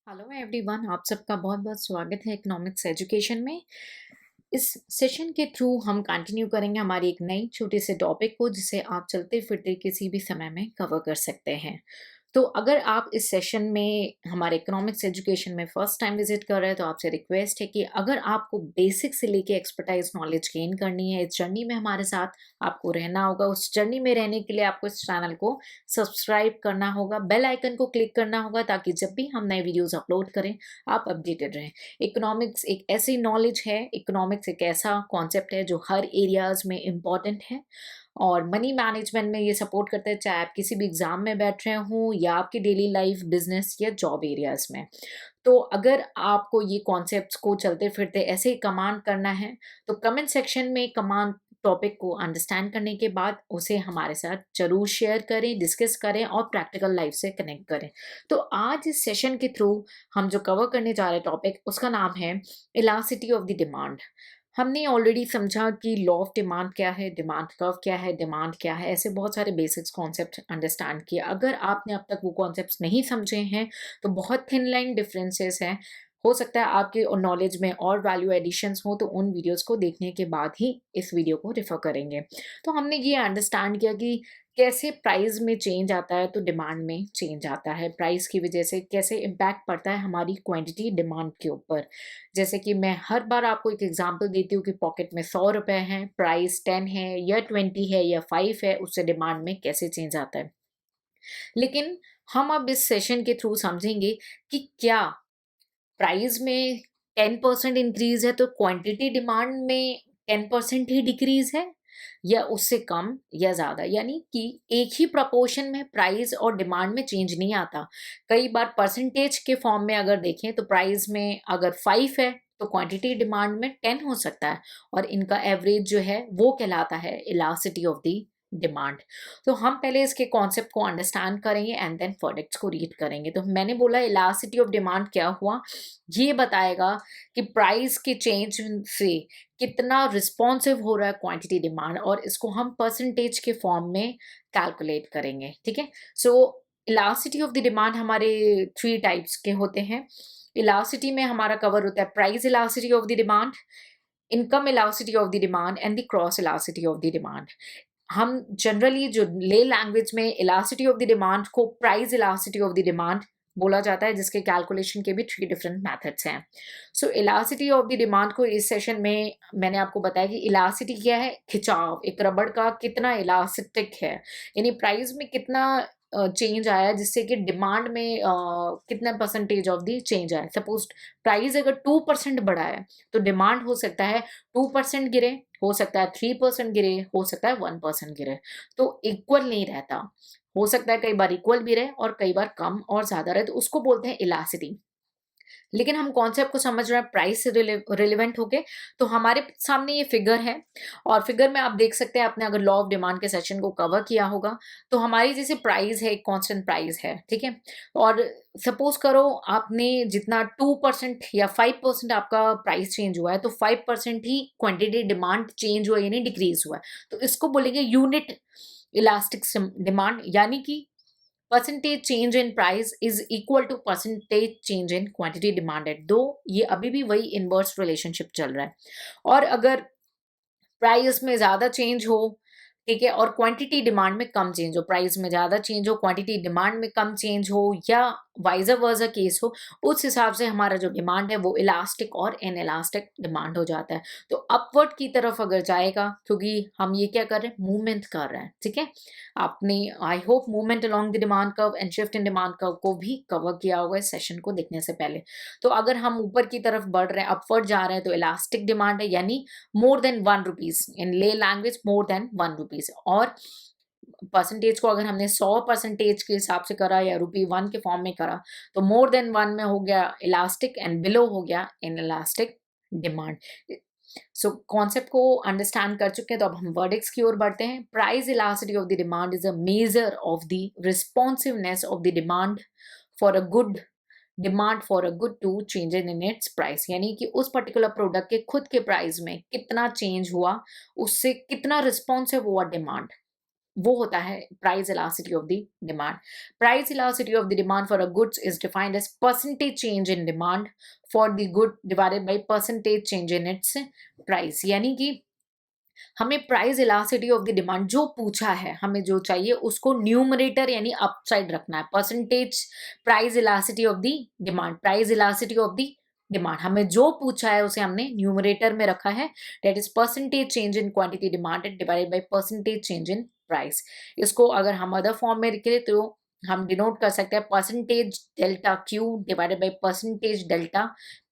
Hello everyone, आप सबका बहुत बहुत स्वागत है इकोनॉमिक्स एजुकेशन में। इस सेशन के थ्रू हम कंटिन्यू करेंगे हमारी एक नई छोटी सी टॉपिक को, जिसे आप चलते फिरते किसी भी समय में कवर कर सकते हैं। तो अगर आप इस सेशन में हमारे इकोनॉमिक्स एजुकेशन में फर्स्ट टाइम विजिट कर रहे हैं, तो आपसे रिक्वेस्ट है कि अगर आपको बेसिक से लेके एक्सपर्टाइज नॉलेज गेन करनी है, इस जर्नी में हमारे साथ आपको रहना होगा। उस जर्नी में रहने के लिए आपको इस चैनल को सब्सक्राइब करना होगा, बेल आइकन को क्लिक करना होगा, ताकि जब भी हम नए वीडियोस अपलोड करें आप अपडेटेड रहें। इकोनॉमिक्स एक ऐसी नॉलेज है, इकोनॉमिक्स एक ऐसा कॉन्सेप्ट है जो हर एरियाज में इम्पॉर्टेंट है और मनी मैनेजमेंट में ये सपोर्ट करता है, चाहे आप किसी भी एग्जाम में बैठ रहे हों या आपकी डेली लाइफ, बिजनेस या जॉब एरियाज में। तो अगर आपको ये कॉन्सेप्ट्स को चलते फिरते ऐसे ही कमांड करना है, तो कमेंट सेक्शन में कमांड टॉपिक को अंडरस्टैंड करने के बाद उसे हमारे साथ जरूर शेयर करें, डिस्कस करें और प्रैक्टिकल लाइफ से कनेक्ट करें। तो आज इस सेशन के थ्रू हम जो कवर करने जा रहे टॉपिक, उसका नाम है इलास्टिसिटी ऑफ द डिमांड। हमने ऑलरेडी समझा कि लॉ ऑफ डिमांड क्या है, डिमांड कर्व क्या है, डिमांड क्या है, ऐसे बहुत सारे बेसिक्स कॉन्सेप्ट अंडरस्टैंड किया। अगर आपने अब तक वो कॉन्सेप्ट्स नहीं समझे हैं, तो बहुत थिन लाइन डिफरेंसेस हैं। हो सकता है आपके नॉलेज में और वैल्यू एडिशंस हो, तो उन वीडियोस को देखने के बाद ही इस वीडियो को रेफर करेंगे। तो हमने ये अंडरस्टैंड किया कि कैसे प्राइस में चेंज आता है तो डिमांड में चेंज आता है, प्राइस की वजह से कैसे इम्पैक्ट पड़ता है हमारी क्वांटिटी डिमांड के ऊपर। जैसे कि मैं हर बार आपको एक एग्जांपल देती हूँ कि पॉकेट में 100 रुपए हैं, प्राइस 10 है या 20 है या 5 है, उससे डिमांड में कैसे चेंज आता है। लेकिन हम अब इस सेशन के थ्रू समझेंगे कि क्या प्राइस में 10% इंक्रीज है तो क्वांटिटी डिमांड में 10% ही डिक्रीज है, या उससे कम या ज़्यादा। यानी कि एक ही प्रपोर्शन में प्राइस और डिमांड में चेंज नहीं आता। कई बार परसेंटेज के फॉर्म में अगर देखें तो प्राइस में अगर 5 है तो क्वांटिटी डिमांड में 10 हो सकता है, और इनका एवरेज जो है वो कहलाता है इलास्टिसिटी ऑफ द डिमांड। तो हम पहले इसके कॉन्सेप्ट को अंडरस्टैंड करेंगे एंड देन प्रोडक्ट्स को रीड करेंगे। तो मैंने बोला इलास्टिसिटी ऑफ डिमांड क्या हुआ, ये बताएगा कि प्राइस के चेंज से कितना रिस्पॉन्सिव हो रहा है क्वांटिटी डिमांड, और इसको हम परसेंटेज के फॉर्म में कैलकुलेट करेंगे। ठीक है। सो इलास्टिसिटी ऑफ द डिमांड हमारे 3 टाइप्स के होते हैं। इलास्टिसिटी में हमारा कवर होता है price elasticity of the demand, income elasticity of the demand and the cross elasticity of the demand. हम जनरली जो ले लैंग्वेज में इलास्टिसिटी ऑफ द डिमांड को price elasticity of the demand बोला जाता है, जिसके कैलकुलेशन के भी 3 डिफरेंट मेथड्स हैं। सो इलास्टिसिटी ऑफ द डिमांड को इस सेशन में मैंने आपको बताया कि इलास्टिसिटी क्या है, खिंचाव, एक रबड़ का कितना इलास्टिक है, यानी प्राइस में कितना चेंज आया जिससे कि डिमांड में कितना परसेंटेज ऑफ द चेंज आया। सपोज प्राइस अगर 2% बढ़ा है तो डिमांड हो सकता है 2% गिरे, हो सकता है 3% गिरे, हो सकता है 1% गिरे। तो इक्वल नहीं रहता, हो सकता है कई बार इक्वल भी रहे और कई बार कम और ज्यादा रहे, तो उसको बोलते हैं इलास्टिसिटी। लेकिन हम कॉन्सेप्ट को समझ रहे हैं प्राइस से रिलेवेंट होके। तो हमारे सामने ये फिगर है, और फिगर में आप देख सकते हैं, आपने अगर लॉ ऑफ डिमांड के सेशन को कवर किया होगा, तो हमारी जैसे प्राइस है, एक कांस्टेंट प्राइस है। ठीक है। और सपोज करो आपने जितना 2% या 5% आपका प्राइस चेंज हुआ है, तो 5% ही क्वांटिटी डिमांड चेंज हुआ, यानी डिक्रीज हुआ है। तो इसको बोलेंगे यूनिट इलास्टिक डिमांड, यानी कि percentage change in price is equal to percentage change in quantity demanded. दो ये अभी भी वही इनवर्स रिलेशनशिप चल रहा है। और अगर प्राइस में ज्यादा चेंज हो, ठीक है, और क्वांटिटी डिमांड में कम चेंज हो, प्राइस में ज्यादा चेंज हो, क्वांटिटी डिमांड में कम चेंज हो, या वाइज वर्सा केस हो, उस हिसाब से हमारा जो डिमांड है वो इलास्टिक और इनइलास्टिक डिमांड हो जाता है। तो अपवर्ड की तरफ अगर जाएगा, क्योंकि हम ये क्या कर रहे हैं, मूवमेंट कर रहे हैं। ठीक है। आपने I hope movement along the demand curve and shift in demand curve को भी कवर किया होगा इस सेशन को देखने से पहले। तो अगर हम ऊपर की तरफ बढ़ रहे हैं, अपवर्ड जा रहे हैं, तो इलास्टिक डिमांड है, यानी मोर देन 1 रुपीज, इन ले लैंग्वेज मोर देन 1 रुपीज। और परसेंटेज को अगर हमने 100% के हिसाब से करा या ₹1 के फॉर्म में करा, तो मोर देन 1 में हो गया इलास्टिक एंड बिलो हो गया in elastic demand. So concept को अंडरस्टैंड कर चुके हैं, तो अब हम वर्डिक्स की ओर बढ़ते हैं। Price elasticity of the demand is a measure of the responsiveness of the demand for a good demand for a good to changes in its price, यानी कि उस पर्टिकुलर प्रोडक्ट के खुद के प्राइस में कितना चेंज हुआ, उससे कितना रिस्पॉन्सिव हुआ डिमांड, वो होता है price elasticity of the demand. Price elasticity of the demand for a goods is defined as percentage change in demand for the good divided by percentage change in its price. यानी कि हमें price elasticity of the demand जो पूछा है, हमें जो चाहिए उसको न्यूमरेटर यानी अपसाइड रखना है। Percentage price elasticity of the demand, price elasticity of the demand, हमें जो पूछा है उसे हमने न्यूमरेटर में रखा है, that is percentage change in quantity demanded divided by percentage change in price. इसको अगर हम अदर फॉर्म में लिखे तो हम डिनोट कर सकते हैं percentage delta Q divided by percentage delta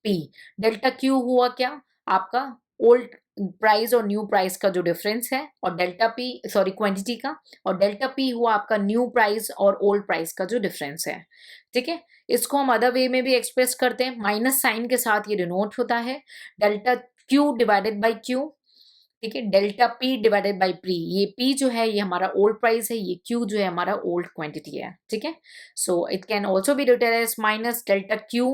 P. Delta Q हुआ क्या, आपका ओल्ड प्राइस और न्यू प्राइस का जो डिफरेंस है, और डेल्टा पी सॉरी क्वांटिटी का, और डेल्टा पी हुआ आपका न्यू प्राइस और ओल्ड प्राइस का जो डिफरेंस है। ठीक है, इसको हम अदर वे में भी एक्सप्रेस करते हैं, माइनस साइन के साथ ये डिनोट होता है delta Q divided by Q. ठीक है, delta P divided by P, ये पी जो है ये हमारा ओल्ड प्राइस है, ये क्यू जो है हमारा ओल्ड क्वांटिटी है। ठीक है, so it can also be written as minus delta Q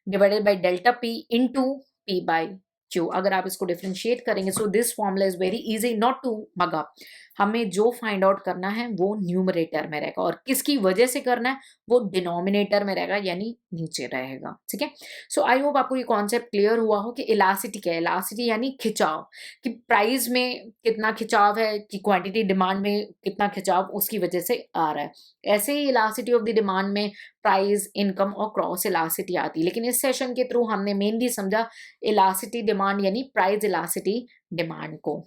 divided by delta P into P by Q. अगर आप इसको डिफरेंशिएट करेंगे, so this formula is very easy, not to mug up. हमें जो find out करना है वो numerator में रहेगा, और किसकी वजह से करना है वो डिनोमिनेटर में रहेगा, यानी नीचे रहेगा। ठीक है, सो आई होप आपको ये कॉन्सेप्ट क्लियर हुआ हो कि इलास्टिसिटी क्या है। इलास्टिसिटी यानी खिंचाव, कि प्राइस में कितना खिंचाव है, कि क्वांटिटी डिमांड में कितना खिंचाव उसकी वजह से आ रहा है। ऐसे ही इलास्टिसिटी ऑफ द डिमांड में प्राइस, इनकम और क्रॉस इलास्टिसिटी आती है, लेकिन इस सेशन के थ्रू हमने मेनली समझा इलास्टिसिटी डिमांड यानी प्राइस इलास्टिसिटी डिमांड को।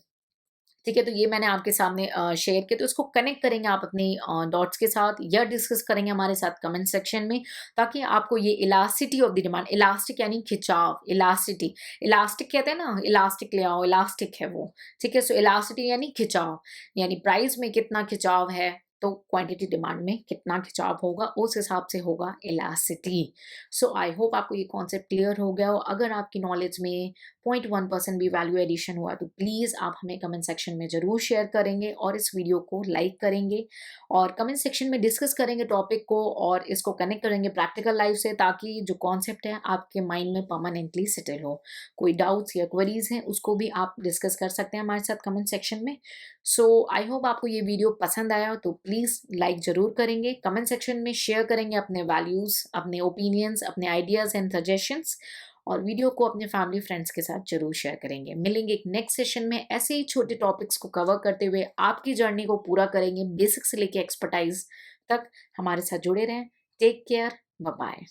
ठीक है, तो ये मैंने आपके सामने शेयर किया, तो इसको कनेक्ट करेंगे आप अपनी डॉट्स के साथ, या डिस्कस करेंगे हमारे साथ कमेंट सेक्शन में, ताकि आपको ये elasticity of the demand, elastic यानी खिंचाव, इलास्टिसिटी, इलास्टिक कहते हैं ना, इलास्टिक ले आओ, इलास्टिक है वो। ठीक है, सो इलास्टिसिटी यानी खिंचाव, यानी प्राइस में कितना खिंचाव है तो क्वांटिटी डिमांड में कितना खिंचाव होगा, उस हिसाब से होगा इलास्टिसिटी। सो आई होप आपको ये कॉन्सेप्ट क्लियर हो गया हो। अगर आपकी नॉलेज में 0.1% भी वैल्यू एडिशन हुआ तो प्लीज़ आप हमें कमेंट सेक्शन में ज़रूर शेयर करेंगे, और इस वीडियो को लाइक करेंगे, और कमेंट सेक्शन में डिस्कस करेंगे टॉपिक को, और इसको कनेक्ट करेंगे प्रैक्टिकल लाइफ से, ताकि जो कॉन्सेप्ट है आपके माइंड में परमानेंटली सेटल हो। कोई डाउट्स या क्वेरीज हैं उसको भी आप डिस्कस कर सकते हैं हमारे साथ कमेंट सेक्शन में। सो आई होप आपको ये वीडियो पसंद आया हो, तो प्लीज़ लाइक ज़रूर करेंगे, कमेंट सेक्शन में शेयर करेंगे अपने वैल्यूज़, अपने ओपिनियंस, अपने आइडियाज़ एंड सजेशंस, और वीडियो को अपने फैमिली फ्रेंड्स के साथ जरूर शेयर करेंगे। मिलेंगे एक नेक्स्ट सेशन में, ऐसे ही छोटे टॉपिक्स को कवर करते हुए आपकी जर्नी को पूरा करेंगे, बेसिक से लेके एक्सपर्टाइज तक। हमारे साथ जुड़े रहें। Take care, bye bye.